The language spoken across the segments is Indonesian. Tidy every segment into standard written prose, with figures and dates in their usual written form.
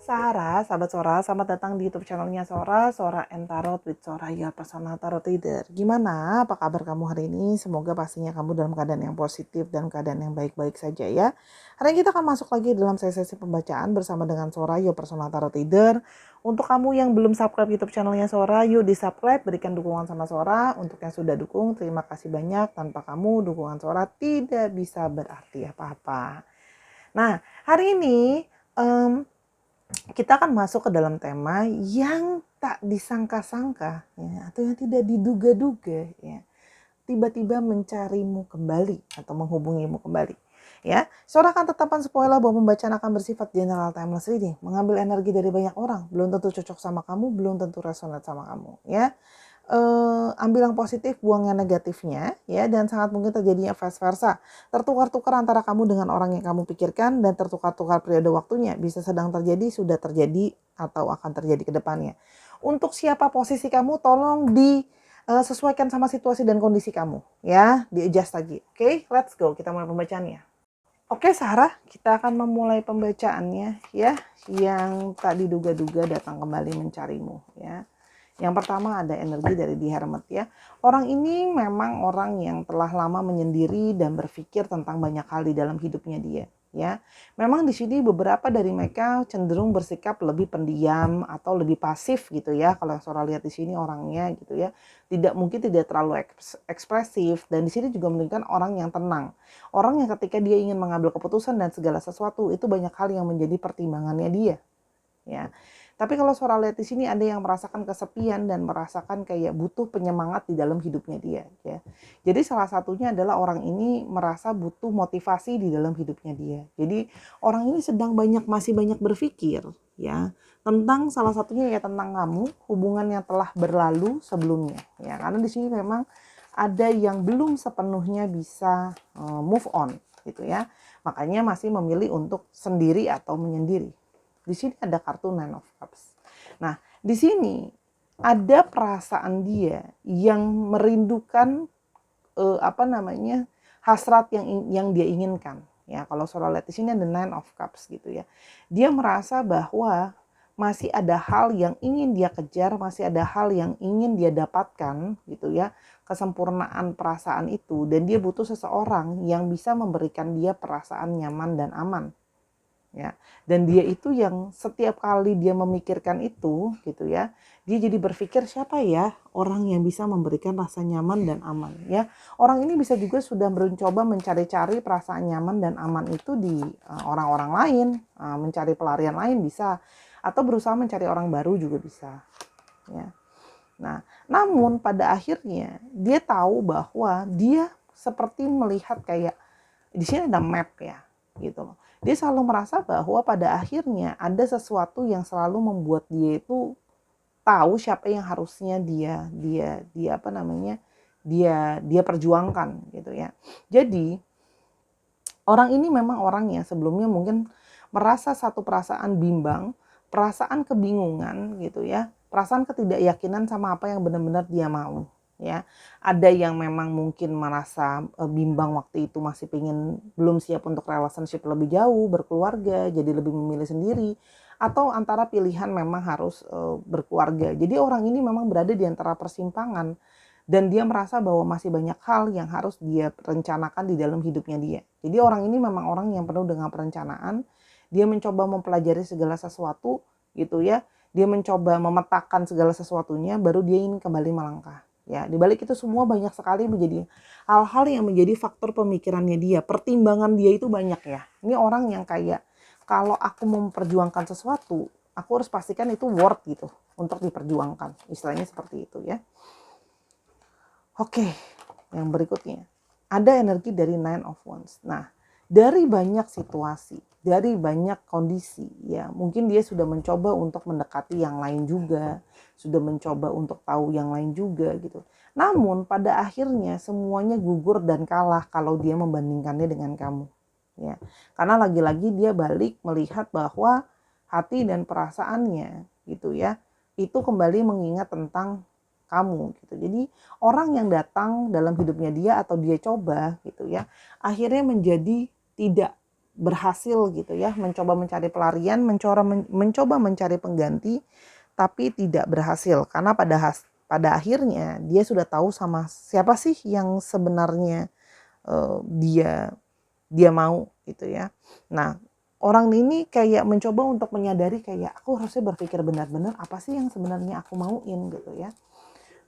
Sarah, sahabat Sora, selamat datang di YouTube channelnya Sora, Sora and Tarot with Sora, ya personal tarot reader. Gimana? Apa kabar kamu hari ini? Semoga pastinya kamu dalam keadaan yang positif dan keadaan yang baik-baik saja ya. Hari ini kita akan masuk lagi dalam sesi pembacaan bersama dengan Sora, your personal tarot reader. Untuk kamu yang belum subscribe YouTube channelnya Sora, yuk di subscribe, berikan dukungan sama Sora. Untuk yang sudah dukung, terima kasih banyak. Tanpa kamu, dukungan Sora tidak bisa berarti apa-apa. Nah, hari ini kita akan masuk ke dalam tema yang tak disangka-sangka ya, atau yang tidak diduga-duga ya. Tiba-tiba mencarimu kembali atau menghubungimu kembali. Ya, Sora akan tetapkan spoiler bahwa pembacaan akan bersifat general timeless reading, mengambil energi dari banyak orang, belum tentu cocok sama kamu, belum tentu resonate sama kamu ya. Ambil yang positif, buang yang negatifnya ya, dan sangat mungkin terjadinya vice versa. Tertukar-tukar antara kamu dengan orang yang kamu pikirkan dan tertukar-tukar periode waktunya. Bisa sedang terjadi, sudah terjadi, atau akan terjadi ke depannya. Untuk siapa posisi kamu, tolong disesuaikan sama situasi dan kondisi kamu ya, di-adjust lagi. Oke, let's go. Kita mulai pembacaannya. Oke, Sarah, kita akan memulai pembacaannya ya, yang tak diduga-duga datang kembali mencarimu ya. Yang pertama ada energi dari The Hermit ya. Orang ini memang orang yang telah lama menyendiri dan berpikir tentang banyak hal di dalam hidupnya dia ya. Memang di sini beberapa dari mereka cenderung bersikap lebih pendiam atau lebih pasif gitu ya. Kalau yang Sora lihat di sini orangnya gitu ya. Mungkin tidak terlalu ekspresif, dan di sini juga menunjukkan orang yang tenang. Orang yang ketika dia ingin mengambil keputusan dan segala sesuatu itu banyak hal yang menjadi pertimbangannya dia ya. Tapi kalau Sora lihat di sini ada yang merasakan kesepian dan merasakan kayak butuh penyemangat di dalam hidupnya dia ya. Jadi salah satunya adalah orang ini merasa butuh motivasi di dalam hidupnya dia. Jadi orang ini masih banyak berpikir ya tentang salah satunya ya tentang kamu, hubungan yang telah berlalu sebelumnya ya. Karena di sini memang ada yang belum sepenuhnya bisa move on gitu ya. Makanya masih memilih untuk sendiri atau menyendiri. Di sini ada kartu Nine of Cups. Nah, di sini ada perasaan dia yang merindukan hasrat yang dia inginkan. Ya, kalau Sora lihat di sini ada Nine of Cups gitu ya. Dia merasa bahwa masih ada hal yang ingin dia kejar, masih ada hal yang ingin dia dapatkan gitu ya, kesempurnaan perasaan itu, dan dia butuh seseorang yang bisa memberikan dia perasaan nyaman dan aman. Ya, dan dia itu yang setiap kali dia memikirkan itu gitu ya, dia jadi berpikir siapa ya orang yang bisa memberikan rasa nyaman dan aman ya. Orang ini bisa juga sudah mencoba mencari-cari perasaan nyaman dan aman itu di orang-orang lain, mencari pelarian lain bisa, atau berusaha mencari orang baru juga bisa ya. Nah, namun pada akhirnya dia tahu bahwa dia seperti melihat kayak di sini ada map ya gitu loh. Dia selalu merasa bahwa pada akhirnya ada sesuatu yang selalu membuat dia itu tahu siapa yang harusnya dia perjuangkan gitu ya. Jadi orang ini memang orang yang sebelumnya mungkin merasa satu perasaan bimbang, perasaan kebingungan gitu ya, perasaan ketidakyakinan sama apa yang benar-benar dia mau ya. Ada yang memang mungkin merasa bimbang waktu itu, masih belum siap untuk relationship lebih jauh, berkeluarga, jadi lebih memilih sendiri, atau antara pilihan memang harus berkeluarga. Jadi orang ini memang berada di antara persimpangan dan dia merasa bahwa masih banyak hal yang harus dia rencanakan di dalam hidupnya dia. Jadi orang ini memang orang yang penuh dengan perencanaan. Dia mencoba mempelajari segala sesuatu gitu ya. Dia mencoba memetakan segala sesuatunya, baru dia ingin kembali melangkah. Ya, di balik itu semua banyak sekali menjadi hal-hal yang menjadi faktor pemikirannya dia. Pertimbangan dia itu banyak ya. Ini orang yang kayak kalau aku memperjuangkan sesuatu, aku harus pastikan itu worth gitu untuk diperjuangkan. Istilahnya seperti itu ya. Oke, yang berikutnya ada energi dari Nine of Wands. Nah, dari banyak situasi, dari banyak kondisi ya, mungkin dia sudah mencoba untuk mendekati yang lain juga, sudah mencoba untuk tahu yang lain juga gitu. Namun pada akhirnya semuanya gugur dan kalah kalau dia membandingkannya dengan kamu. Ya. Karena lagi-lagi dia balik melihat bahwa hati dan perasaannya gitu ya, itu kembali mengingat tentang kamu gitu. Jadi orang yang datang dalam hidupnya dia atau dia coba gitu ya, akhirnya menjadi tidak berhasil gitu ya, mencoba mencari pelarian, mencoba mencari pengganti, tapi tidak berhasil karena pada akhirnya dia sudah tahu sama siapa sih yang sebenarnya dia dia mau gitu ya. Nah, orang ini kayak mencoba untuk menyadari kayak aku harusnya berpikir benar-benar apa sih yang sebenarnya aku mauin gitu ya.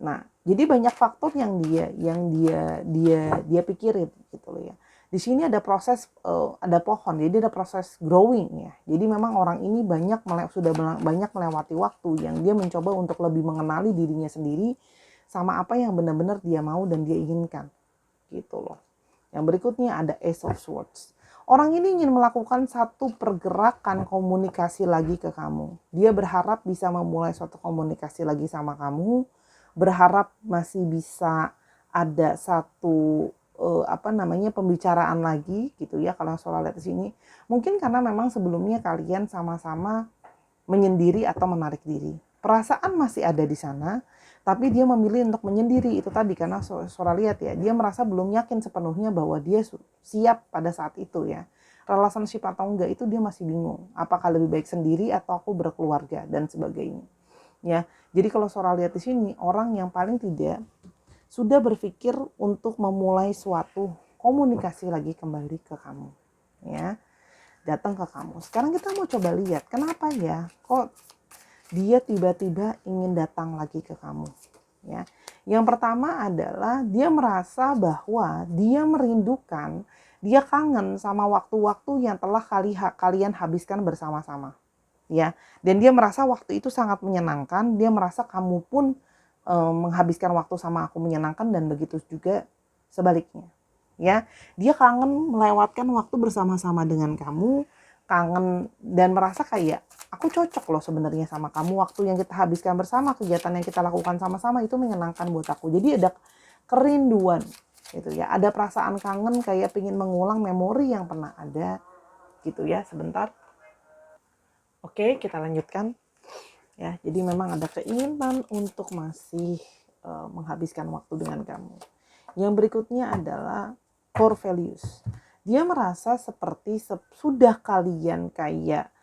Nah, jadi banyak faktor yang dia pikirin gitu loh ya. Di sini ada proses ada pohon, jadi ada proses growing ya. Jadi memang orang ini sudah banyak melewati waktu yang dia mencoba untuk lebih mengenali dirinya sendiri sama apa yang benar-benar dia mau dan dia inginkan gitu loh. Yang berikutnya ada Ace of Swords. Orang ini ingin melakukan satu pergerakan komunikasi lagi ke kamu. Dia berharap bisa memulai suatu komunikasi lagi sama kamu, berharap masih bisa ada satu pembicaraan lagi gitu ya kalau soal lihat di sini. Mungkin karena memang sebelumnya kalian sama-sama menyendiri atau menarik diri. Perasaan masih ada di sana, tapi dia memilih untuk menyendiri itu tadi karena Sora lihat ya, dia merasa belum yakin sepenuhnya bahwa dia siap pada saat itu ya. Relationship atau enggak itu dia masih bingung. Apakah lebih baik sendiri atau aku berkeluarga dan sebagainya. Ya. Jadi kalau Sora lihat di sini, orang yang paling tidak sudah berpikir untuk memulai suatu komunikasi lagi kembali ke kamu. Ya. Datang ke kamu. Sekarang kita mau coba lihat kenapa ya kok dia tiba-tiba ingin datang lagi ke kamu ya. Yang pertama adalah dia merasa bahwa dia merindukan, dia kangen sama waktu-waktu yang telah kalian habiskan bersama-sama ya. Dan dia merasa waktu itu sangat menyenangkan, dia merasa kamu pun menghabiskan waktu sama aku menyenangkan dan begitu juga sebaliknya ya. Dia kangen melewatkan waktu bersama-sama dengan kamu, kangen dan merasa kayak aku cocok loh sebenarnya sama kamu, waktu yang kita habiskan bersama, kegiatan yang kita lakukan sama-sama itu menyenangkan buat aku. Jadi ada kerinduan gitu ya, ada perasaan kangen kayak pengen mengulang memori yang pernah ada gitu ya. Sebentar, oke kita lanjutkan ya. Jadi memang ada keinginan untuk masih menghabiskan waktu dengan kamu. Yang berikutnya adalah core values. Dia merasa seperti sudah kalian kayak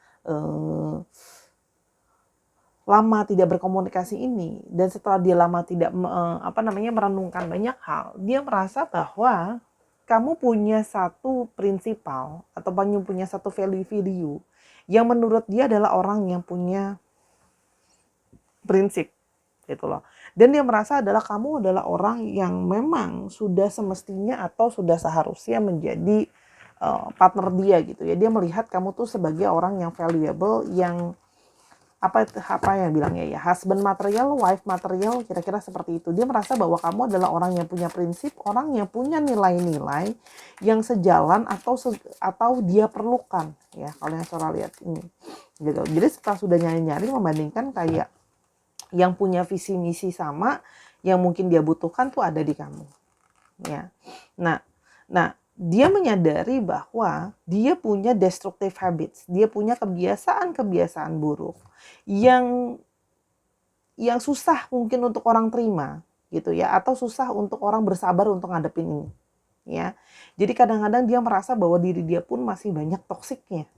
lama tidak berkomunikasi ini, dan setelah dia lama tidak merenungkan banyak hal, dia merasa bahwa kamu punya satu prinsipal atau punya satu value yang menurut dia adalah orang yang punya prinsip gitu loh. Dan dia merasa kamu adalah orang yang memang sudah semestinya atau sudah seharusnya menjadi partner dia gitu ya. Dia melihat kamu tuh sebagai orang yang valuable, yang apa yang bilangnya ya, husband material, wife material, kira-kira seperti itu. Dia merasa bahwa kamu adalah orang yang punya prinsip, orang yang punya nilai-nilai yang sejalan atau dia perlukan ya, kalau yang Sora lihat ini gitu. Jadi setelah sudah nyari-nyari membandingkan kayak yang punya visi misi sama, yang mungkin dia butuhkan tuh ada di kamu ya. Nah dia menyadari bahwa dia punya destructive habits, dia punya kebiasaan buruk yang susah mungkin untuk orang terima gitu ya, atau susah untuk orang bersabar untuk ngadepin ini ya. Jadi kadang-kadang dia merasa bahwa diri dia pun masih banyak toksiknya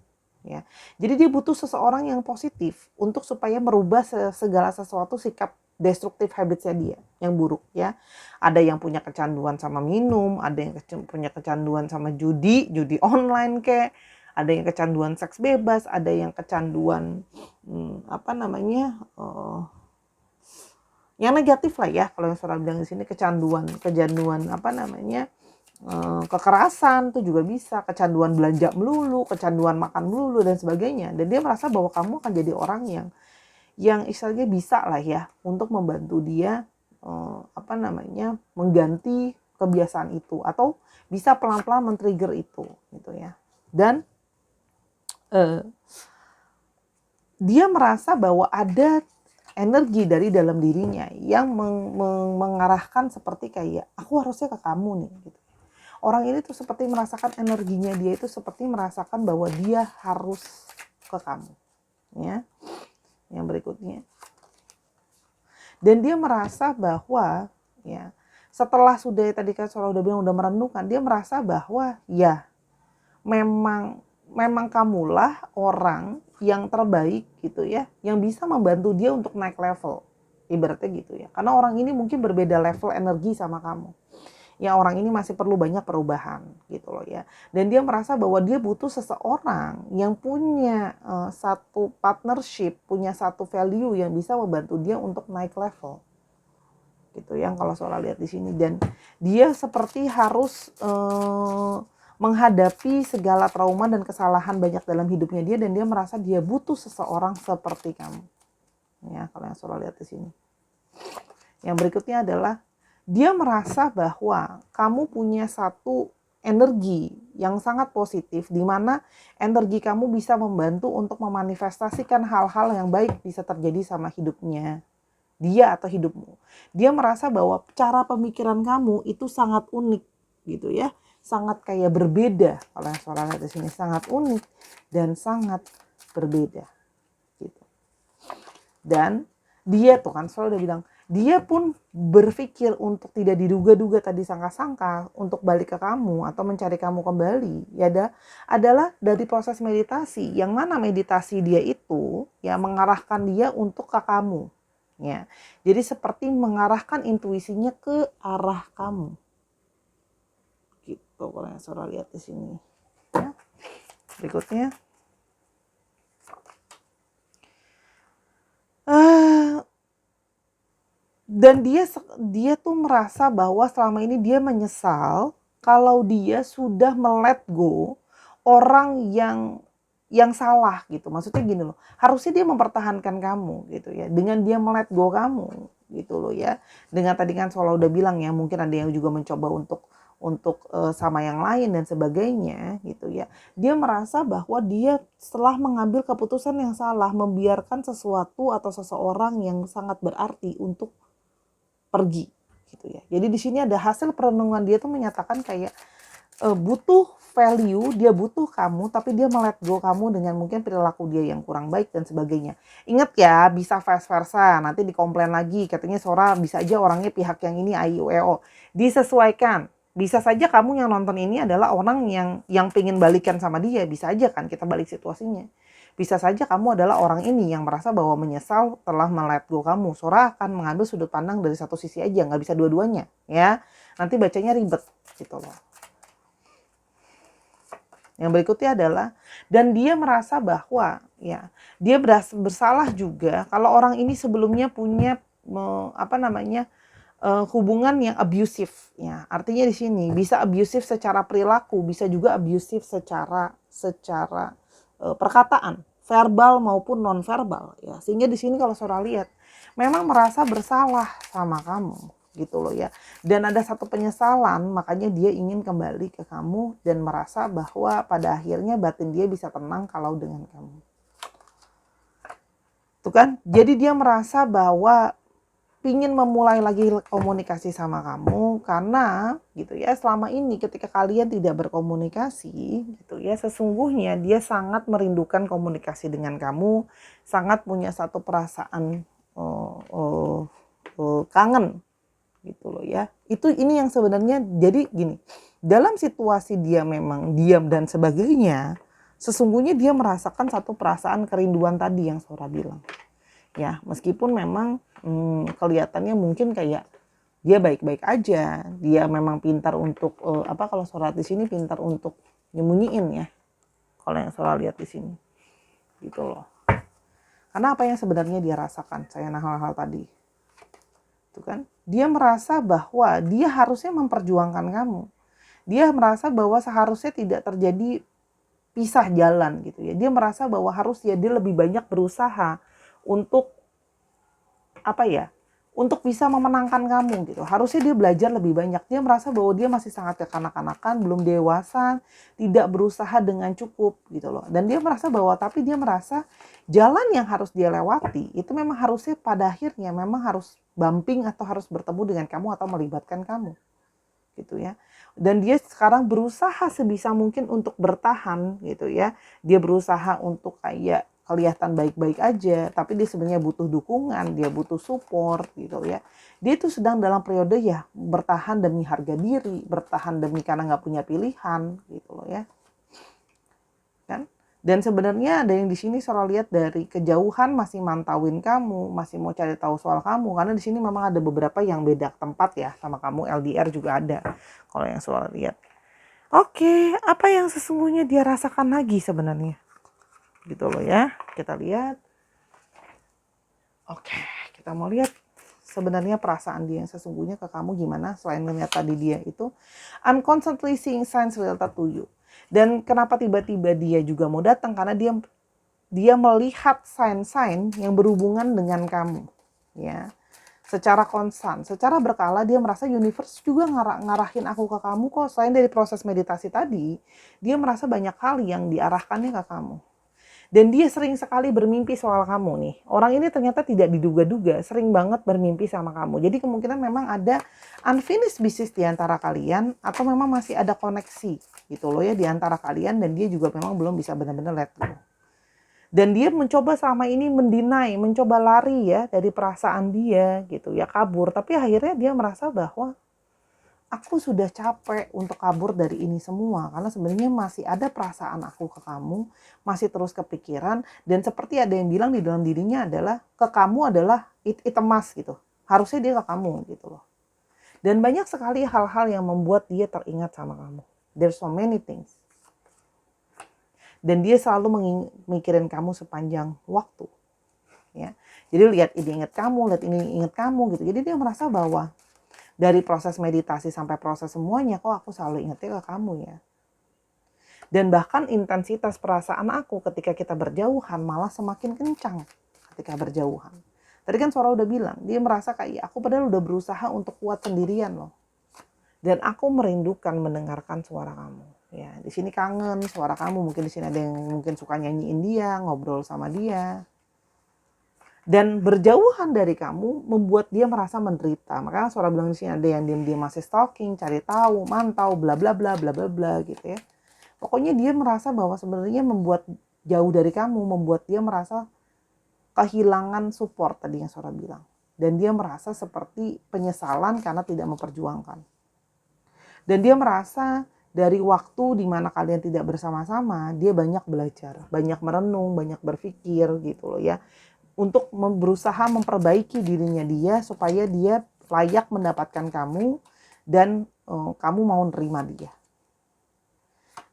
ya. Jadi dia butuh seseorang yang positif untuk supaya merubah segala sesuatu sikap destruktif habitsnya dia yang buruk ya. Ada yang punya kecanduan sama minum, ada yang punya kecanduan sama judi online kayak, ada yang kecanduan seks bebas, ada yang kecanduan yang negatif lah ya, kalau yang Sora bilang di sini kecanduan kekerasan tuh juga bisa, kecanduan belanja melulu, kecanduan makan melulu dan sebagainya. Dan dia merasa bahwa kamu akan jadi orang yang istilahnya bisa lah ya untuk membantu dia mengganti kebiasaan itu, atau bisa pelan-pelan men-trigger itu gitu ya. Dan dia merasa bahwa ada energi dari dalam dirinya yang mengarahkan seperti kayak aku harusnya ke kamu nih gitu. Orang ini tuh seperti merasakan energinya dia itu seperti merasakan bahwa dia harus ke kamu ya. Yang berikutnya, dan dia merasa bahwa ya setelah sudah tadi kan Sora udah bilang udah merenungkan, dia merasa bahwa ya memang memang kamulah orang yang terbaik gitu ya, yang bisa membantu dia untuk naik level. Ibaratnya gitu ya. Karena orang ini mungkin berbeda level energi sama kamu. Ya orang ini masih perlu banyak perubahan gitu loh ya. Dan dia merasa bahwa dia butuh seseorang yang punya satu partnership, punya satu value yang bisa membantu dia untuk naik level. Gitu yang kalau Sora lihat di sini, dan dia seperti harus menghadapi segala trauma dan kesalahan banyak dalam hidupnya dia, dan dia merasa dia butuh seseorang seperti kamu. Ya, kalau yang Sora lihat di sini. Yang berikutnya adalah dia merasa bahwa kamu punya satu energi yang sangat positif, di mana energi kamu bisa membantu untuk memanifestasikan hal-hal yang baik bisa terjadi sama hidupnya dia atau hidupmu. Dia merasa bahwa cara pemikiran kamu itu sangat unik gitu ya, sangat kayak berbeda. Kalau yang Sora lihat di sini sangat unik dan sangat berbeda gitu. Dan dia tuh kan Sora udah bilang, dia pun berpikir untuk tidak diduga-duga tadi sangka-sangka untuk balik ke kamu atau mencari kamu kembali. Ya adalah dari proses meditasi, yang mana meditasi dia itu ya mengarahkan dia untuk ke kamu. Ya, jadi seperti mengarahkan intuisinya ke arah kamu. Gitu kalau yang Sora lihat di sini. Ya. Berikutnya. Dan dia tuh merasa bahwa selama ini dia menyesal kalau dia sudah melet go orang yang salah gitu. Maksudnya gini loh, harusnya dia mempertahankan kamu gitu ya. Dengan dia melet go kamu gitu loh ya. Dengan tadi kan Sola udah bilang ya, mungkin ada yang juga mencoba untuk sama yang lain dan sebagainya gitu ya. Dia merasa bahwa dia setelah mengambil keputusan yang salah, membiarkan sesuatu atau seseorang yang sangat berarti untuk pergi gitu ya. Jadi di sini ada hasil perenungan dia tuh menyatakan kayak butuh value, dia butuh kamu, tapi dia melet go kamu dengan mungkin perilaku dia yang kurang baik dan sebagainya. Ingat ya, bisa vice versa, nanti dikomplain lagi, katanya Sora bisa aja orangnya pihak yang ini AIUEO. Disesuaikan. Bisa saja kamu yang nonton ini adalah orang yang pengen balikan sama dia, bisa aja kan kita balik situasinya. Bisa saja kamu adalah orang ini yang merasa bahwa menyesal telah melet go kamu. Sora akan mengambil sudut pandang dari satu sisi aja, nggak bisa dua-duanya ya. Nanti bacanya ribet gitu loh. Yang berikutnya adalah, dan dia merasa bahwa ya dia bersalah juga kalau orang ini sebelumnya punya hubungan yang abusif ya. Artinya di sini bisa abusif secara perilaku, bisa juga abusif secara perkataan, verbal maupun non verbal ya. Sehingga di sini kalau Sora lihat memang merasa bersalah sama kamu gitu loh ya. Dan ada satu penyesalan, makanya dia ingin kembali ke kamu dan merasa bahwa pada akhirnya batin dia bisa tenang kalau dengan kamu. Tuh kan? Jadi dia merasa bahwa pingin memulai lagi komunikasi sama kamu karena gitu ya, selama ini ketika kalian tidak berkomunikasi gitu ya, sesungguhnya dia sangat merindukan komunikasi dengan kamu, sangat punya satu perasaan kangen gitu loh ya. Ini yang sebenarnya jadi gini, dalam situasi dia memang diam dan sebagainya, sesungguhnya dia merasakan satu perasaan kerinduan tadi yang Sora bilang. Ya, meskipun memang kelihatannya mungkin kayak dia baik-baik aja, dia memang pintar untuk kalau Sora di sini pintar untuk nyembunyiin ya. Kalau yang Sora lihat di sini. Gitu loh. Karena apa yang sebenarnya dia rasakan, saya hal-hal tadi. Itu kan? Dia merasa bahwa dia harusnya memperjuangkan kamu. Dia merasa bahwa seharusnya tidak terjadi pisah jalan gitu ya. Dia merasa bahwa harusnya dia lebih banyak berusaha untuk untuk bisa memenangkan kamu gitu. Harusnya dia belajar lebih banyak. Dia merasa bahwa dia masih sangat kekanak-kanakan, belum dewasa, tidak berusaha dengan cukup gitu loh. Dan dia merasa bahwa dia merasa jalan yang harus dia lewati itu memang harusnya pada akhirnya memang harus bumping atau harus bertemu dengan kamu atau melibatkan kamu. Gitu ya. Dan dia sekarang berusaha sebisa mungkin untuk bertahan gitu ya. Dia berusaha untuk kayak kelihatan baik-baik aja, tapi dia sebenarnya butuh dukungan, dia butuh support gitu ya. Dia itu sedang dalam periode ya bertahan demi harga diri, bertahan demi karena nggak punya pilihan gitu loh ya. kan? Dan sebenarnya ada yang di sini Sora lihat dari kejauhan masih mantauin kamu, masih mau cari tahu soal kamu, karena di sini memang ada beberapa yang beda tempat ya sama kamu, LDR juga ada kalau yang Sora lihat. Oke, apa yang sesungguhnya dia rasakan lagi sebenarnya? Gitu loh ya. Kita lihat. Oke, kita mau lihat sebenarnya perasaan dia yang sesungguhnya ke kamu gimana selain melihat tadi dia itu I'm constantly seeing signs related to you. Dan kenapa tiba-tiba dia juga mau datang, karena dia melihat sign-sign yang berhubungan dengan kamu ya. Secara konstan, secara berkala dia merasa universe juga ngarahin aku ke kamu kok. Selain dari proses meditasi tadi, dia merasa banyak hal yang diarahkannya ke kamu. Dan dia sering sekali bermimpi soal kamu nih. Orang ini ternyata tidak diduga-duga, sering banget bermimpi sama kamu. Jadi kemungkinan memang ada unfinished business di antara kalian, atau memang masih ada koneksi gitu loh ya di antara kalian, dan dia juga memang belum bisa benar-benar let go. Dan dia mencoba selama ini mendinai, mencoba lari ya dari perasaan dia gitu ya, kabur. Tapi akhirnya dia merasa bahwa aku sudah capek untuk kabur dari ini semua, karena sebenarnya masih ada perasaan aku ke kamu, masih terus kepikiran, dan seperti ada yang bilang di dalam dirinya adalah ke kamu adalah emas gitu. Harusnya dia ke kamu gitu loh. Dan banyak sekali hal-hal yang membuat dia teringat sama kamu. There's so many things. Dan dia selalu mikirin kamu sepanjang waktu. Ya. Jadi lihat ini ingat kamu, lihat ini ingat kamu gitu. Jadi dia merasa bahwa dari proses meditasi sampai proses semuanya, kok aku selalu ingetnya ke kamu ya. Dan bahkan intensitas perasaan aku ketika kita berjauhan malah semakin kencang ketika berjauhan. Tadi kan Sora udah bilang, dia merasa kayak aku padahal udah berusaha untuk kuat sendirian loh. Dan aku merindukan mendengarkan suara kamu. Ya, di sini kangen suara kamu. Mungkin di sini ada yang mungkin suka nyanyiin dia, ngobrol sama dia. Dan berjauhan dari kamu membuat dia merasa menderita. Makanya Sora bilang di sini ada yang diam-diam masih stalking, cari tahu, mantau, bla bla bla bla bla bla gitu ya. Pokoknya dia merasa bahwa sebenarnya membuat jauh dari kamu, membuat dia merasa kehilangan support tadi yang Sora bilang. Dan dia merasa seperti penyesalan karena tidak memperjuangkan. Dan dia merasa dari waktu di mana kalian tidak bersama-sama, dia banyak belajar, banyak merenung, banyak berpikir gitu loh ya. Untuk berusaha memperbaiki dirinya dia supaya dia layak mendapatkan kamu dan kamu mau nerima dia.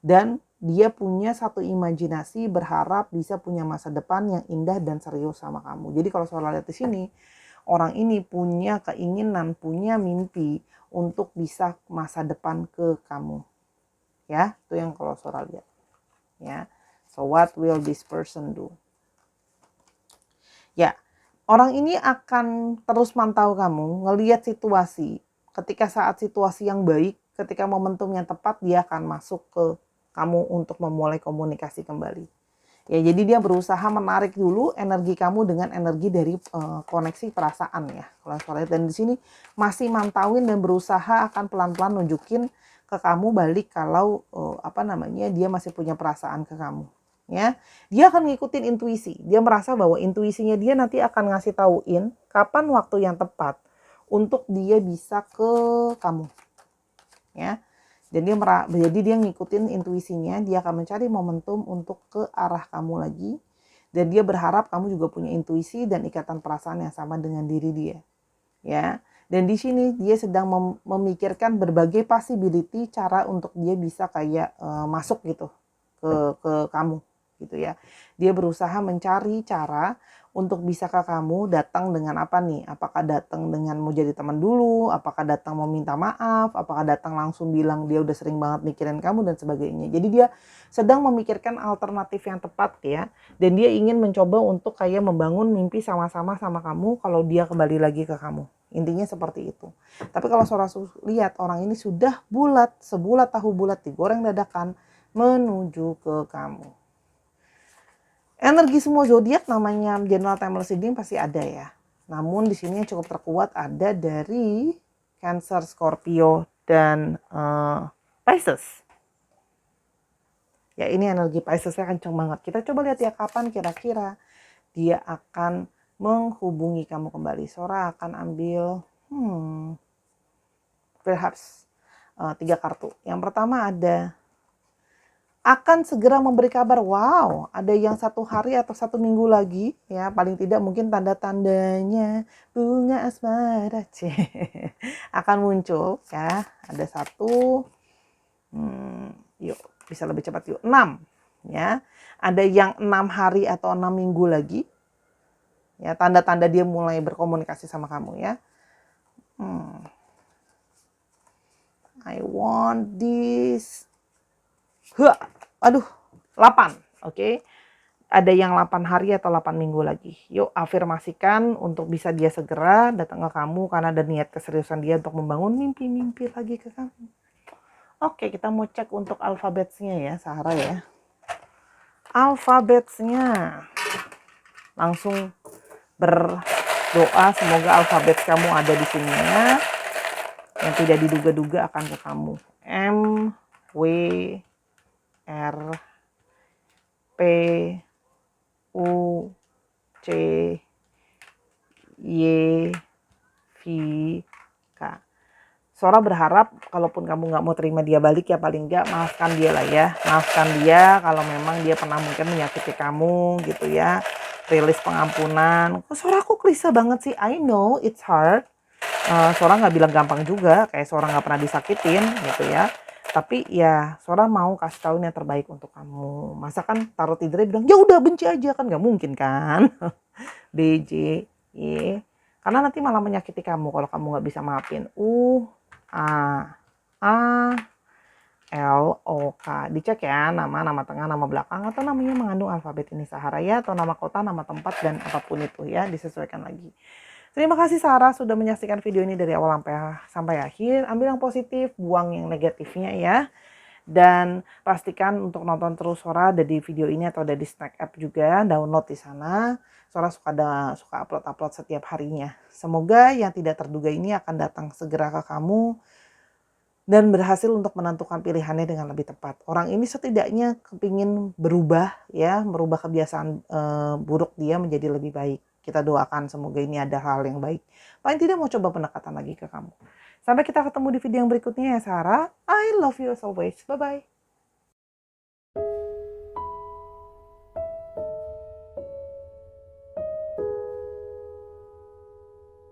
Dan dia punya satu imajinasi berharap bisa punya masa depan yang indah dan serius sama kamu. Jadi kalau Sora lihat di sini, orang ini punya keinginan, punya mimpi untuk bisa masa depan ke kamu. Ya, itu yang kalau Sora lihat. Ya. So what will this person do? Ya, orang ini akan terus mantau kamu, ngelihat situasi. Ketika saat situasi yang baik, ketika momentum yang tepat, dia akan masuk ke kamu untuk memulai komunikasi kembali. Ya, jadi dia berusaha menarik dulu energi kamu dengan energi dari koneksi perasaan ya. Kalau soalnya dan di sini masih mantauin dan berusaha akan pelan-pelan nunjukin ke kamu balik kalau dia masih punya perasaan ke kamu. Ya, dia akan ngikutin intuisi. Dia merasa bahwa intuisinya dia nanti akan ngasih tauin kapan waktu yang tepat untuk dia bisa ke kamu. Ya. Jadi dia ngikutin intuisinya, dia akan mencari momentum untuk ke arah kamu lagi. Dan dia berharap kamu juga punya intuisi dan ikatan perasaan yang sama dengan diri dia. Ya. Dan di sini dia sedang memikirkan berbagai possibility cara untuk dia bisa kayak masuk gitu ke kamu gitu ya. Dia berusaha mencari cara untuk bisa ke kamu, datang dengan apa nih? Apakah datang dengan mau jadi teman dulu? Apakah datang mau minta maaf? Apakah datang langsung bilang dia udah sering banget mikirin kamu dan sebagainya. Jadi dia sedang memikirkan alternatif yang tepat ya. Dan dia ingin mencoba untuk kayak membangun mimpi sama-sama sama kamu kalau dia kembali lagi ke kamu. Intinya seperti itu. Tapi kalau Sora lihat orang ini sudah bulat, sebulat tahu bulat digoreng dadakan menuju ke kamu. Energi semua zodiak namanya general timeless reading pasti ada ya. Namun di sini yang cukup terkuat ada dari Cancer, Scorpio, dan Pisces. Ya ini energi Piscesnya kenceng banget. Kita coba lihat ya kapan kira-kira dia akan menghubungi kamu kembali. Sora akan ambil perhaps 3 kartu. Yang pertama ada akan segera memberi kabar. Wow, ada yang 1 hari atau 1 minggu lagi ya, paling tidak mungkin tanda-tandanya bunga asmara akan muncul ya. Ada 1, yuk bisa lebih cepat yuk, 6 ya. Ada yang 6 hari atau 6 minggu lagi ya, tanda-tanda dia mulai berkomunikasi sama kamu ya. I want this. Aduh, 8. Oke. Ada yang 8 hari atau 8 minggu lagi. Yuk afirmasikan untuk bisa dia segera datang ke kamu karena ada niat keseriusan dia untuk membangun mimpi-mimpi lagi ke kamu. Oke, kita mau cek untuk alfabetnya ya, Sarah ya. Alfabetnya. Langsung berdoa semoga alfabet kamu ada di sininya. Yang tidak diduga-duga akan ke kamu. M, W, R, P, U, C, Y, V, K. Sora berharap kalaupun kamu nggak mau terima dia balik ya paling nggak maafkan dia lah ya. Maafkan dia kalau memang dia pernah mungkin menyakiti kamu gitu ya. Rilis pengampunan. Kok Sora aku klise banget sih? I know it's hard. Sora nggak bilang gampang juga. Kayak Sora nggak pernah disakitin gitu ya. Tapi ya Sora mau kasih tahu yang terbaik untuk kamu. Masa kan taruh tidurnya bilang ya udah benci aja, kan nggak mungkin kan. B, J, Y. Karena nanti malah menyakiti kamu kalau kamu nggak bisa maafin. A, A, L, O, K. Dicek ya nama tengah, nama belakang, atau namanya mengandung alfabet ini Sarah ya, atau nama kota, nama tempat, dan apapun itu ya, disesuaikan lagi. Terima kasih Sarah sudah menyaksikan video ini dari awal sampai akhir. Ambil yang positif, buang yang negatifnya ya. Dan pastikan untuk nonton terus Sora ada di video ini atau ada di Snack App juga, download di sana. Sora suka upload setiap harinya. Semoga yang tidak terduga ini akan datang segera ke kamu dan berhasil untuk menentukan pilihannya dengan lebih tepat. Orang ini setidaknya kepingin berubah ya, merubah kebiasaan buruk dia menjadi lebih baik. Kita doakan semoga ini ada hal yang baik. Paling tidak mau coba pendekatan lagi ke kamu. Sampai kita ketemu di video yang berikutnya ya Sarah. I love you as always. Bye-bye.